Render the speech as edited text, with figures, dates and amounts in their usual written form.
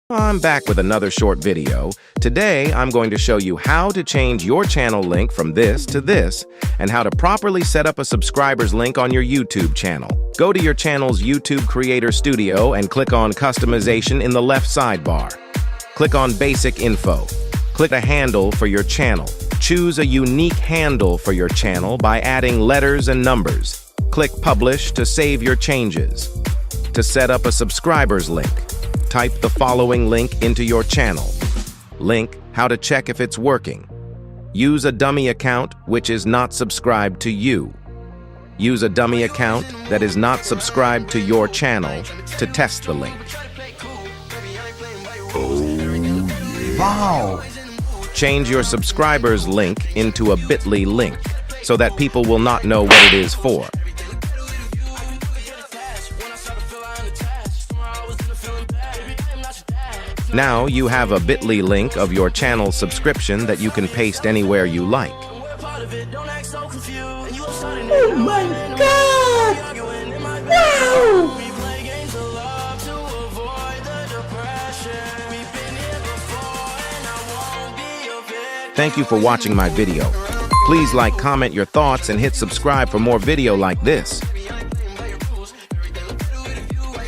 I'm back with another short video. Today, I'm going to show you how to change your channel link from this to this, and how to properly set up a subscribers link on your YouTube channel. Go to your channel's YouTube Creator Studio and click on Customization in the left sidebar. Click on Basic Info. Click a handle for your channel. Choose a unique handle for your channel by adding letters and numbers. Click Publish to save your changes. To set up a subscribers link, type the following link into your channel. Link, how to check if it's working. Use a dummy account which is not subscribed to you. Use a dummy account that is not subscribed to your channel to test the link. Wow! Change your subscribers link into a bit.ly link so that people will not know what it is for. Now you have a bit.ly link of your channel subscription that you can paste anywhere you like. Oh my God! Wow! Thank you for watching my video. Please like, comment your thoughts, and hit subscribe for more video like this.